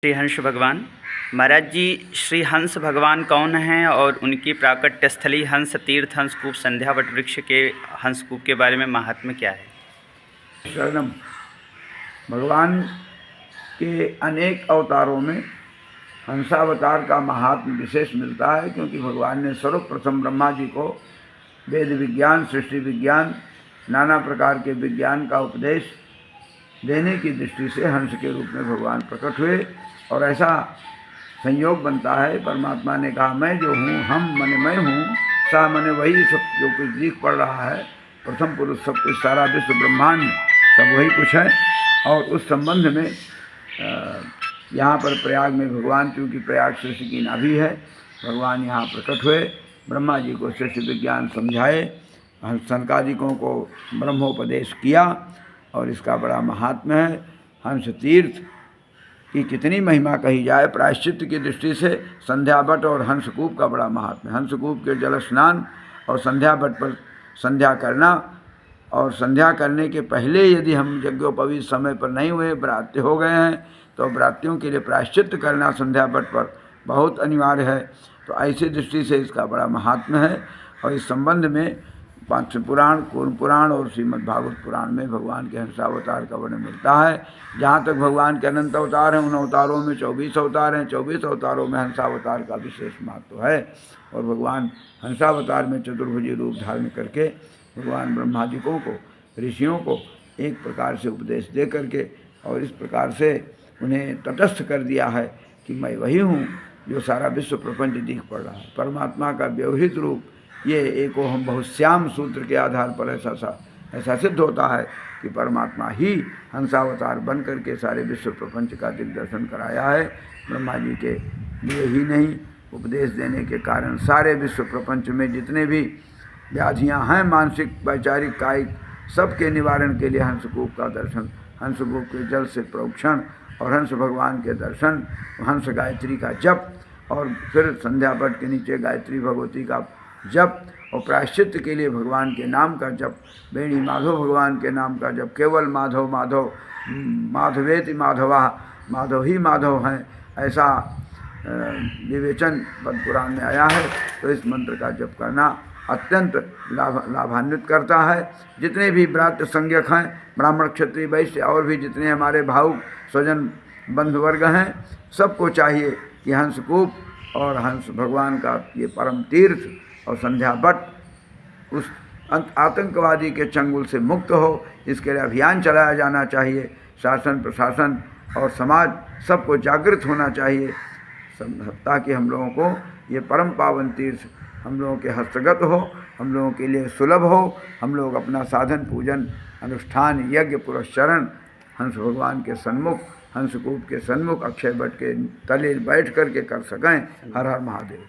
श्री हंस भगवान। महाराज जी, श्री हंस भगवान कौन हैं और उनकी प्राकट्य स्थली हंस तीर्थ हंसकूप संध्या वट वृक्ष के हंसकूप के बारे में महात्म्य क्या है? शरणम। भगवान के अनेक अवतारों में हंसावतार का महात्म्य विशेष मिलता है, क्योंकि भगवान ने सर्वप्रथम ब्रह्मा जी को वेद विज्ञान, सृष्टि विज्ञान, नाना प्रकार के विज्ञान का उपदेश देने की दृष्टि से हंस के रूप में भगवान प्रकट हुए। और ऐसा संयोग बनता है, परमात्मा ने कहा मैं जो हूँ, हम मने मैं हूँ, सा मने वही सब जो कुछ दिख पड़ रहा है, प्रथम पुरुष सब कुछ, सारा विश्व ब्रह्मांड सब वही कुछ है। और उस संबंध में यहाँ पर प्रयाग में भगवान, क्योंकि प्रयाग सृष्टि की नाभि है, भगवान यहाँ प्रकट हुए, ब्रह्मा जी को सृष्टि विज्ञान समझाए, सनकादिकों को ब्रह्मोपदेश किया। और इसका बड़ा महात्म्य है। हंस तीर्थ की कितनी महिमा कही जाए, प्रायश्चित की दृष्टि से संध्या वट और हंसकूप का बड़ा महात्म्य। हंसकूप के जल स्नान और संध्या वट पर संध्या करना, और संध्या करने के पहले यदि हम यज्ञोपवीत समय पर नहीं हुए, व्रात्य हो गए हैं, तो व्रात्यों के लिए प्रायश्चित करना संध्या वट पर बहुत अनिवार्य है। तो ऐसी दृष्टि से इसका बड़ा महात्म्य है। और इस संबंध में पांच पुराण, कूर्म पुराण और श्रीमद् भागवत पुराण में भगवान के हंसावतार का वर्णन मिलता है। जहाँ तक भगवान के अनंत अवतार हैं, उन अवतारों में 24 अवतार हैं, 24 अवतारों में हंसावतार का विशेष महत्व है। और भगवान हंसावतार में चतुर्भुजी रूप धारण करके भगवान ब्रह्मादिकों को, ऋषियों को एक प्रकार से उपदेश दे करके और इस प्रकार से उन्हें तटस्थ कर दिया है कि मैं वही हूँ जो सारा विश्व प्रपंच दिख पड़ रहा है। परमात्मा का व्यवहित रूप ये एको हम बहुश्याम सूत्र के आधार पर ऐसा सिद्ध होता है कि परमात्मा ही हंसावतार बन करके सारे विश्व प्रपंच का दिग्दर्शन कराया है। ब्रह्मा जी के लिए ही नहीं, उपदेश देने के कारण सारे विश्व प्रपंच में जितने भी व्याधियाँ हैं, मानसिक, वैचारिक, कायिक, सबके निवारण के लिए हंसकूप का दर्शन, हंसकूप के जल से प्रोक्षण और हंस भगवान के दर्शन, हंस गायत्री का जप, और फिर संध्या वट के नीचे गायत्री भगवती का जप, और प्रायश्चित के लिए भगवान के नाम का जप, बेणी माधव भगवान के नाम का जप, केवल माधव माधव, माधवेति माधवा, माधव ही माधव हैं, ऐसा विवेचन पद्म पुराण में आया है। तो इस मंत्र का जप करना अत्यंत लाभान्वित करता है। जितने भी व्रात्य संज्ञक हैं, ब्राह्मण, क्षत्रिय, वैश्य और भी जितने हमारे भावुक स्वजन बंधुवर्ग हैं, सबको चाहिए कि हंसकूप और हंस भगवान का ये परम तीर्थ और संध्या वट उस आतंकवादी के चंगुल से मुक्त हो, इसके लिए अभियान चलाया जाना चाहिए। शासन, प्रशासन और समाज सबको जागृत होना चाहिए, ताकि हम लोगों को ये परम पावन तीर्थ हम लोगों के हस्तगत हो, हम लोगों के लिए सुलभ हो। हम लोग अपना साधन, पूजन, अनुष्ठान, यज्ञ, पुरस्चरण हंस भगवान के सन्मुख, हंसकूप के सन्मुख, अक्षय वट के तले बैठ करके कर सकें। हर हर महादेव।